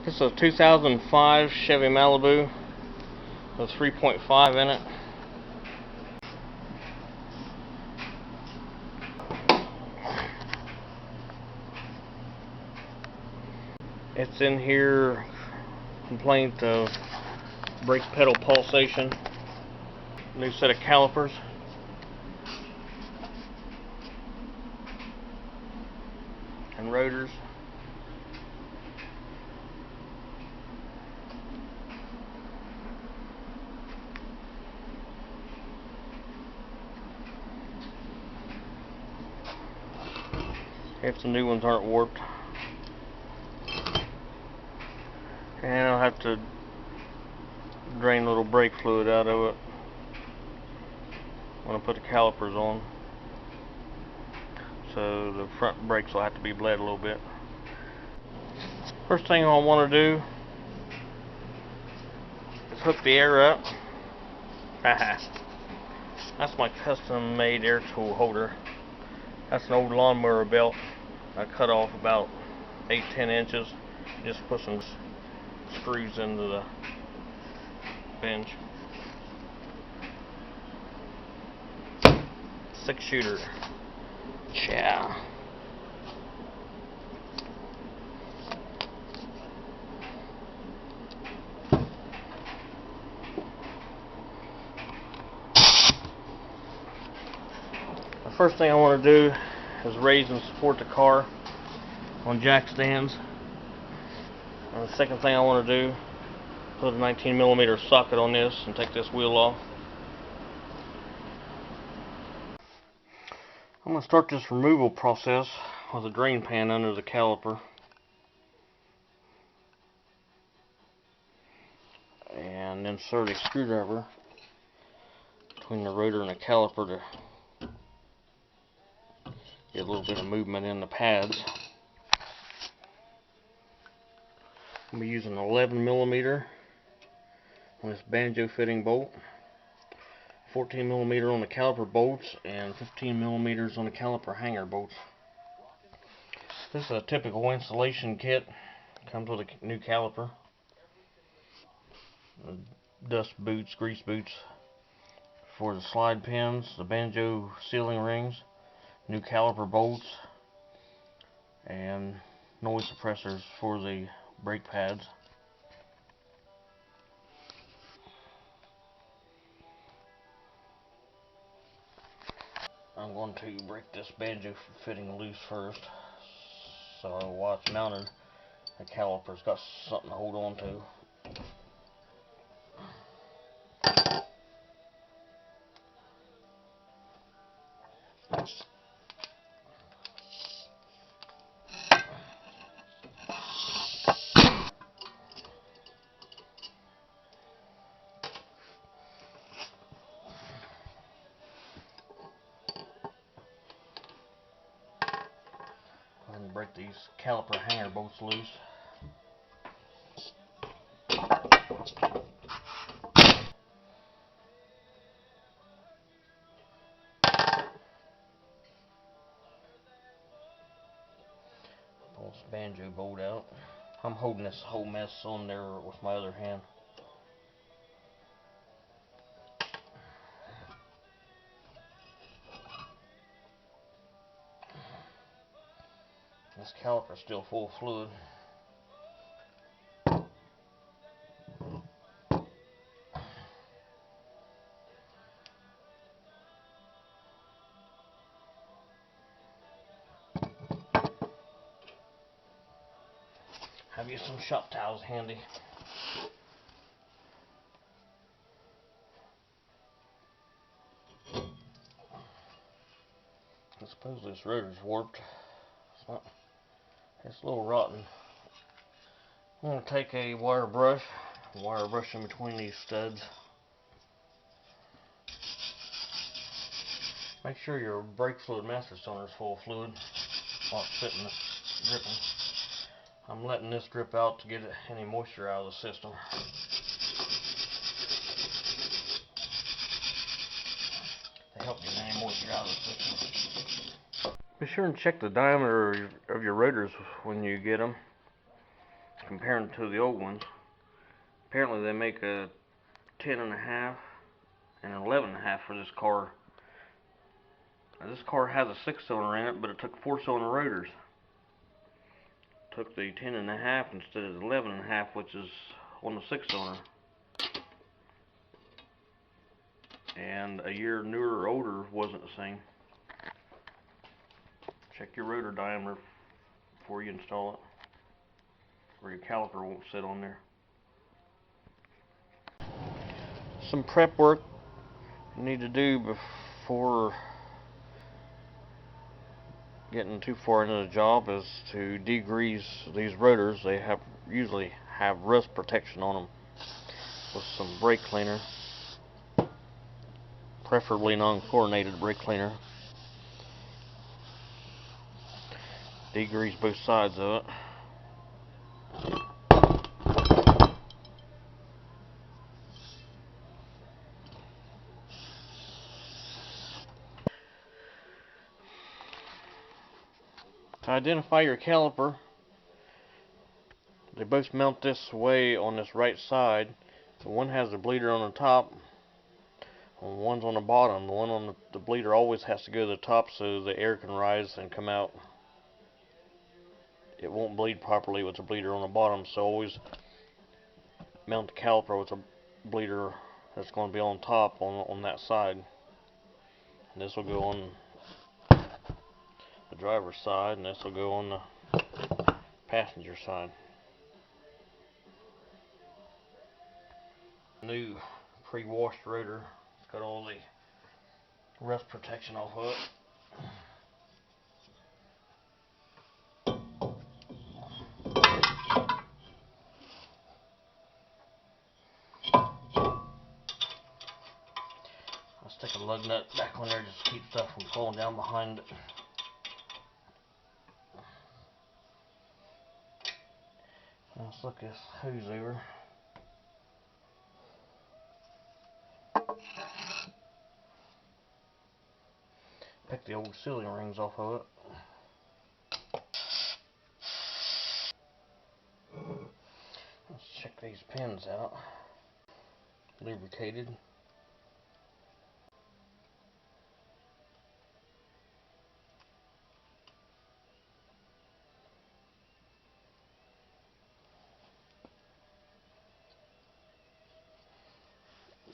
This is a 2005 Chevy Malibu with 3.5 in it. It's in here, complaint of brake pedal pulsation, new set of calipers, and rotors. If the new ones aren't warped. And I'll have to drain a little brake fluid out of it when I put the calipers on. So the front brakes will have to be bled a little bit. First thing I'll want to do is hook the air up. That's my custom made air tool holder. That's an old lawnmower belt I cut off about 8-10 inches. Just put some screws into the bench. 6-shooter. Yeah. The first thing I want to do is raise and support the car on jack stands. And the second thing I want to do, put a 19mm socket on this and take this wheel off. I'm going to start this removal process with a drain pan under the caliper. And insert a screwdriver between the rotor and the caliper to get a little bit of movement in the pads. I'm going to be using an 11mm on this banjo fitting bolt, 14mm on the caliper bolts, and 15mm on the caliper hanger bolts. This is a typical installation kit. Comes with a new caliper, dust boots, grease boots for the slide pins, the banjo sealing rings, new caliper bolts, and noise suppressors for the brake pads. I'm going to break this banjo fitting loose first, so while it's mounted, the caliper's got something to hold on to. And break these caliper hanger bolts loose. Pull this banjo bolt out. I'm holding this whole mess on there with my other hand. This caliper's still full of fluid. Have you some shop towels handy? I suppose this rotor's warped. It's a little rotten. I'm going to take a wire brush in between these studs. Make sure your brake fluid master cylinder is full of fluid while it's sitting dripping. I'm letting this drip out to get any moisture out of the system. To help get any moisture out of the system. Be sure and check the diameter of your rotors when you get them. comparing to the old ones. Apparently they make a 10.5 and an 11.5 for this car. Now, this car has a 6-cylinder in it, but it took 4-cylinder rotors. Took the 10.5 instead of the 11.5, which is on the 6-cylinder. And a year newer or older wasn't the same. Check your rotor diameter before you install it, or your caliper won't sit on there. Some prep work you need to do before getting too far into the job is to degrease these rotors. They usually have rust protection on them with some brake cleaner, preferably non-chlorinated brake cleaner. Degrease both sides of it. To identify your caliper, they both mount this way on this right side. The one has the bleeder on the top, and one's on the bottom. The one on the bleeder always has to go to the top so the air can rise and come out. It won't bleed properly with the bleeder on the bottom, so always mount the caliper with a bleeder that's going to be on top on that side. And this will go on the driver's side, and this will go on the passenger side. New pre-washed rotor. It's got all the rust protection off of it. I'll stick a lug nut back on there just to keep stuff from falling down behind it. Let's look this hose over. Pick the old sealing rings off of it. Let's check these pins out. Lubricated.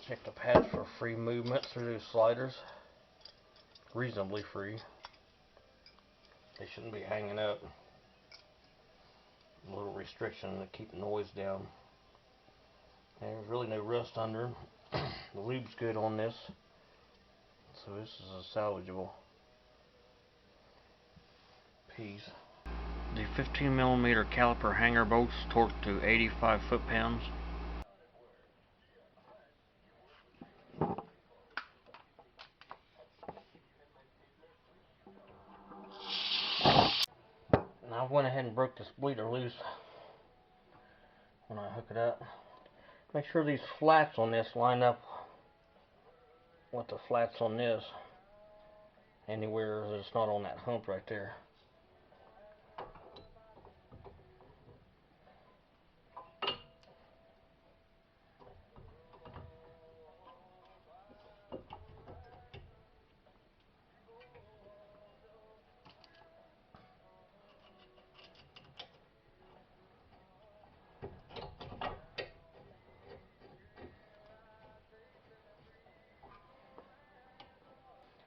Check the pads for free movement through those sliders. Reasonably free. They shouldn't be hanging up. A little restriction to keep noise down. There's really no rust under. The lube's good on this, so this is a salvageable piece. The 15mm caliper hanger bolts torqued to 85 foot-pounds. Now I went ahead and broke this bleeder loose when I hook it up. Make sure these flats on this line up with the flats on this, anywhere that it's not on that hump right there.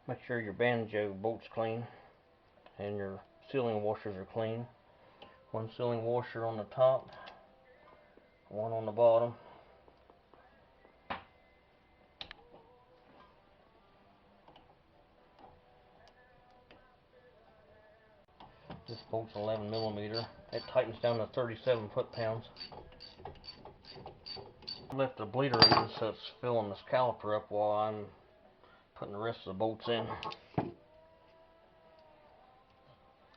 Make sure your banjo bolt's clean and your sealing washers are clean. One sealing washer on the top, one on the bottom. This bolt's 11mm. It tightens down to 37 foot-pounds. Lift the bleeder in so it's filling this caliper up while I'm putting the rest of the bolts in.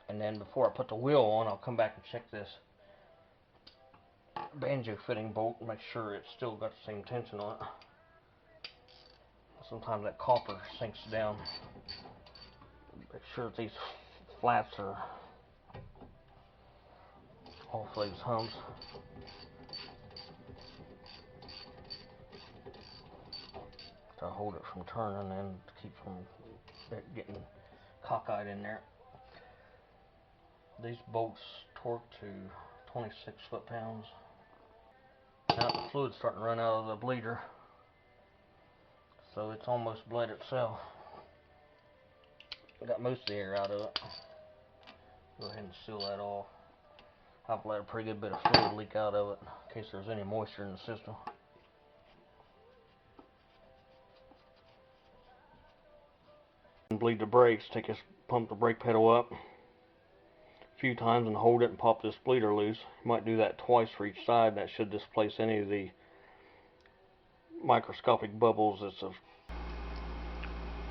And then before I put the wheel on, I'll come back and check this banjo fitting bolt and make sure it's still got the same tension on it. Sometimes that copper sinks down. Make sure that these flats are off those humps. To hold it from turning and to keep from it getting cockeyed in there. These bolts torque to 26 foot-pounds. Now the fluid's starting to run out of the bleeder, so it's almost bled itself. Got most of the air out of it. Go ahead and seal that off. I've let a pretty good bit of fluid leak out of it in case there's any moisture in the system. Bleed the brakes, pump the brake pedal up a few times and hold it and pop this bleeder loose. You might do that twice for each side. That should displace any of the microscopic bubbles that's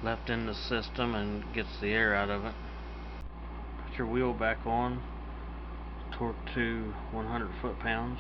left in the system and gets the air out of it. Put your wheel back on, torque to 100 foot-pounds.